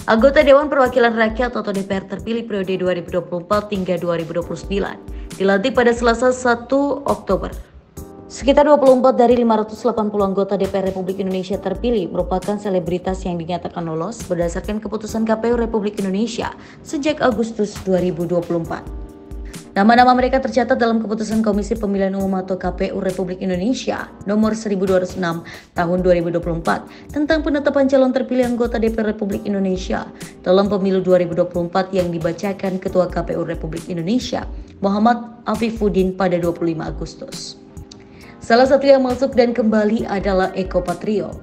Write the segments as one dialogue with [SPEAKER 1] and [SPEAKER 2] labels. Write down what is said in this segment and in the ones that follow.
[SPEAKER 1] Anggota Dewan Perwakilan Rakyat atau DPR terpilih periode 2024 hingga 2029 dilantik pada Selasa 1 Oktober. Sekitar 24 dari 580 anggota DPR Republik Indonesia terpilih merupakan selebritas yang dinyatakan lolos berdasarkan keputusan KPU Republik Indonesia sejak Agustus 2024. Nama-nama mereka tercatat dalam keputusan Komisi Pemilihan Umum atau KPU Republik Indonesia nomor 1206 tahun 2024 tentang penetapan calon terpilih anggota DPR Republik Indonesia dalam pemilu 2024 yang dibacakan Ketua KPU Republik Indonesia Muhammad Afifuddin pada 25 Agustus. Salah satu yang masuk dan kembali adalah Eko Patrio.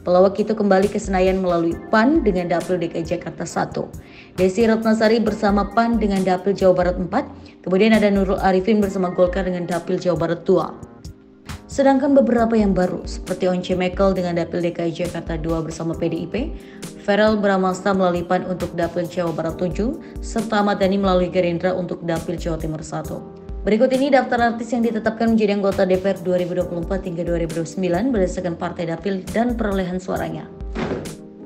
[SPEAKER 1] Pelawak itu kembali ke Senayan melalui PAN dengan Dapil DKI Jakarta 1. Desi Ratnasari bersama PAN dengan Dapil Jawa Barat 4. Kemudian ada Nurul Arifin bersama Golkar dengan Dapil Jawa Barat 2. Sedangkan beberapa yang baru seperti Once Mekel dengan Dapil DKI Jakarta 2 bersama PDIP, Verrel Bramasta melalui PAN untuk Dapil Jawa Barat 7, serta Ahmad Dhani melalui Gerindra untuk Dapil Jawa Timur 1. Berikut ini daftar artis yang ditetapkan menjadi anggota DPR 2024 hingga 2029 berdasarkan partai dapil dan perolehan suaranya.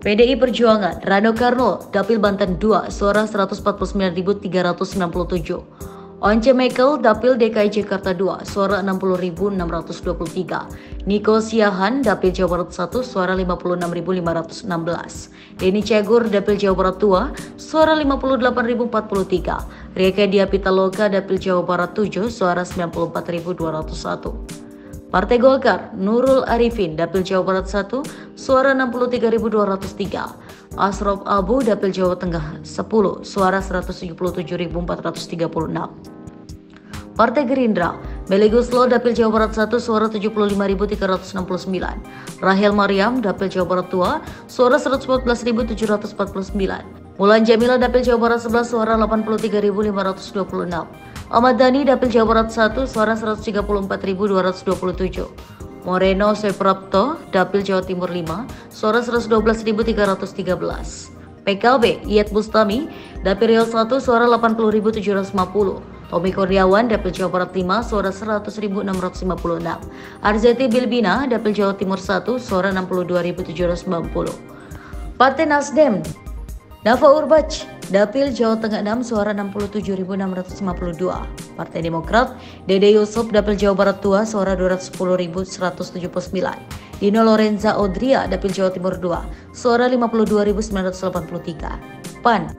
[SPEAKER 1] PDI Perjuangan, Rano Karno, Dapil Banten 2, suara 149.397. Once Mekel, Dapil DKI Jakarta 2, suara 60.623. Nico Siahan, Dapil Jawa Barat 1, suara 56.516. Denny Cagur, Dapil Jawa Barat 2, suara 58.043. Rieke Diah Pitaloka, Dapil Jawa Barat 7, suara 94.201. Partai Golkar, Nurul Arifin, Dapil Jawa Barat 1, suara 63.203. Asrop Abu, Dapil Jawa Tengah 10, suara 177.436. Partai Gerindra, Melly Goeslaw, Dapil Jawa Barat 1, suara 75.369. Rahel Mariam, Dapil Jawa Barat 2, suara 114.749. Mulan Jamila, Dapil Jawa Barat 11, suara 83.526. Ahmad Dhani, Dapil Jawa Barat 1, suara 134.227. Moreno Seprapto, Dapil Jawa Timur 5, suara 112.313. PKB, Iyeth Bustami, Dapil Riau 1, suara 80.750. Tommy Kurniawan, Dapil Jawa Barat 5, suara 100.656. Arzeti Bilbina, Dapil Jawa Timur 1, suara 62.790. Partai Nasdem, Nafa Urbach, Dapil Jawa Tengah 6, suara 67.652. Partai Demokrat, Dede Yusuf, Dapil Jawa Barat 2, suara 210.179. Dino Lorenza Odria, Dapil Jawa Timur 2, suara 52.983. PAN,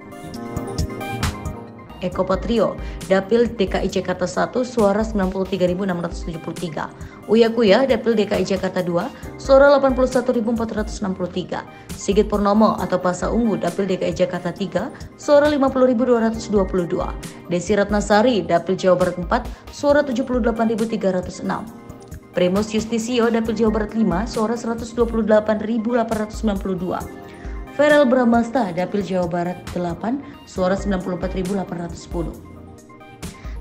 [SPEAKER 1] Eko Patrio, Dapil DKI Jakarta 1, suara 93.673. Uya Kuya, Dapil DKI Jakarta 2, suara 81.463. Sigit Purnomo atau Pasa Ungu, Dapil DKI Jakarta 3, suara 50.222. Desi Ratnasari, Dapil Jawa Barat 4, suara 78.306. Primus Justisio, Dapil Jawa Barat 5, suara 128.892. Verrel Bramasta, Dapil Jawa Barat 8, suara 94.810.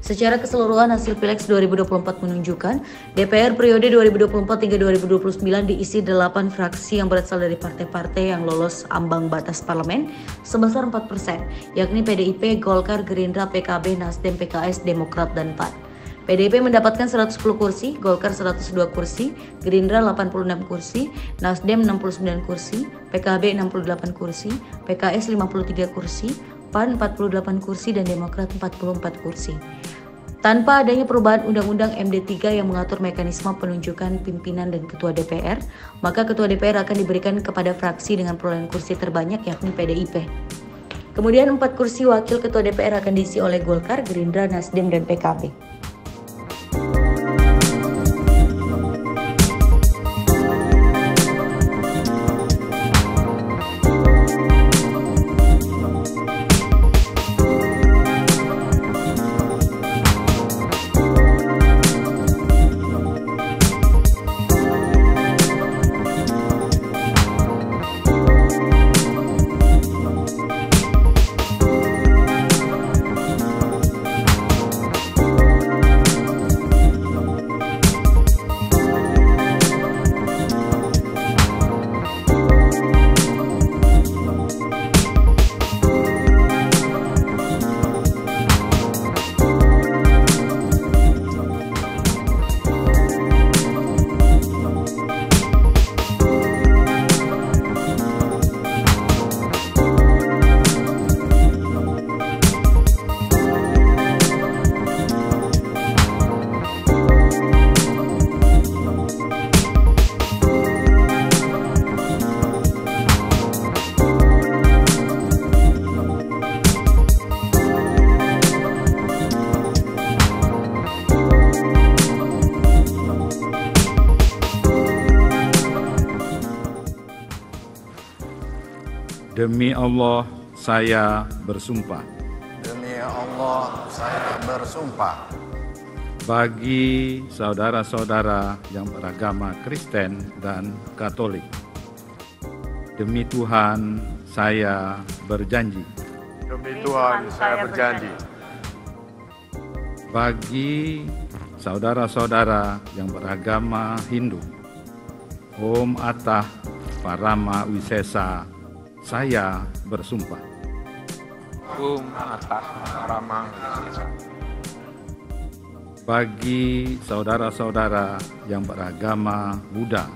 [SPEAKER 1] Secara keseluruhan hasil Pilegs 2024 menunjukkan DPR periode 2024 hingga 2029 diisi 8 fraksi yang berasal dari partai-partai yang lolos ambang batas parlemen sebesar 4%, yakni PDIP, Golkar, Gerindra, PKB, Nasdem, PKS, Demokrat, dan PAN. PDIP mendapatkan 110 kursi, Golkar 102 kursi, Gerindra 86 kursi, Nasdem 69 kursi, PKB 68 kursi, PKS 53 kursi, PAN 48 kursi, dan Demokrat 44 kursi. Tanpa adanya perubahan Undang-Undang MD3 yang mengatur mekanisme penunjukan pimpinan dan ketua DPR, maka ketua DPR akan diberikan kepada fraksi dengan perolehan kursi terbanyak yakni PDIP. Kemudian 4 kursi wakil ketua DPR akan diisi oleh Golkar, Gerindra, Nasdem, dan PKB.
[SPEAKER 2] Demi Allah, saya bersumpah.
[SPEAKER 3] Demi Allah, saya bersumpah.
[SPEAKER 2] Bagi saudara-saudara yang beragama Kristen dan Katolik, demi Tuhan, saya berjanji.
[SPEAKER 4] Demi Tuhan, saya berjanji.
[SPEAKER 2] Bagi saudara-saudara yang beragama Hindu, Om Atah Parama Wisesa, saya bersumpah.
[SPEAKER 4] Om Atah Parama Wisesa.
[SPEAKER 2] Bagi saudara-saudara yang beragama Buddha,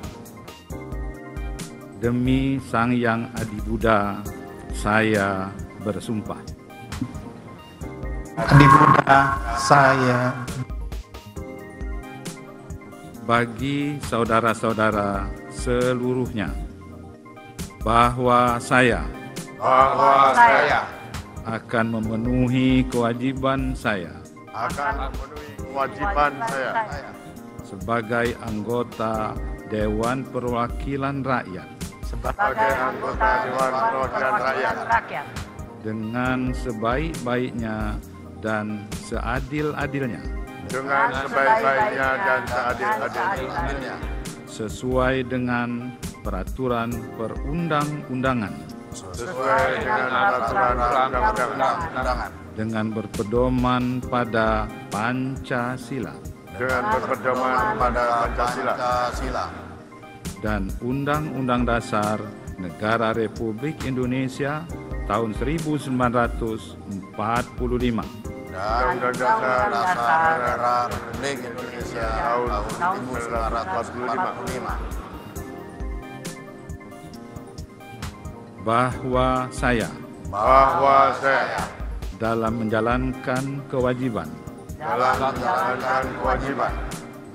[SPEAKER 2] demi Sang Yang Adi Buddha, saya bersumpah.
[SPEAKER 3] Adi Buddha, saya.
[SPEAKER 2] Bagi saudara-saudara seluruhnya, bahwa saya akan memenuhi kewajiban saya sebagai anggota Dewan Perwakilan Rakyat dengan sebaik-baiknya dan seadil-adilnya sesuai dengan peraturan perundang-undangan dengan berpedoman pada Pancasila dan Undang-Undang Dasar Negara Republik Indonesia tahun 1945
[SPEAKER 3] dan Undang-Undang Dasar Negara Republik Indonesia tahun 1945.
[SPEAKER 2] Bahwa saya dalam menjalankan kewajiban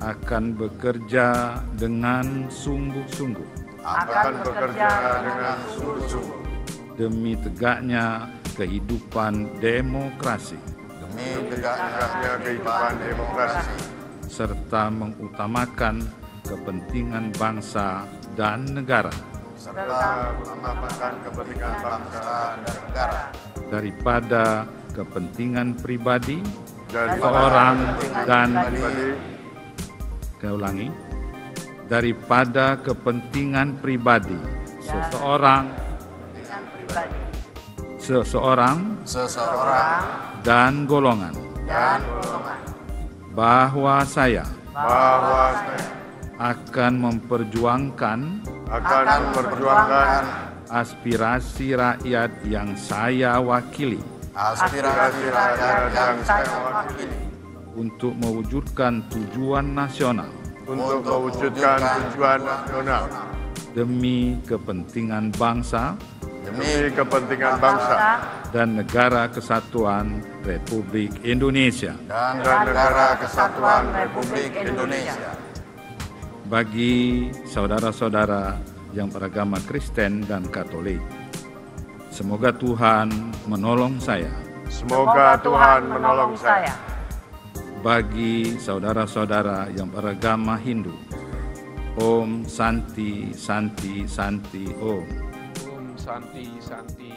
[SPEAKER 2] akan bekerja dengan sungguh-sungguh demi tegaknya kehidupan demokrasi serta mengutamakan kepentingan bangsa dan negara daripada kepentingan pribadi seorang dan daripada kepentingan pribadi seseorang dan golongan. Bahwa saya akan memperjuangkan aspirasi rakyat yang saya wakili untuk mewujudkan tujuan nasional demi kepentingan bangsa dan negara kesatuan Republik Indonesia. Bagi saudara-saudara yang beragama Kristen dan Katolik, semoga Tuhan menolong saya. Bagi saudara-saudara yang beragama Hindu, Om Santi Santi Santi Om.
[SPEAKER 4] Om Santi Santi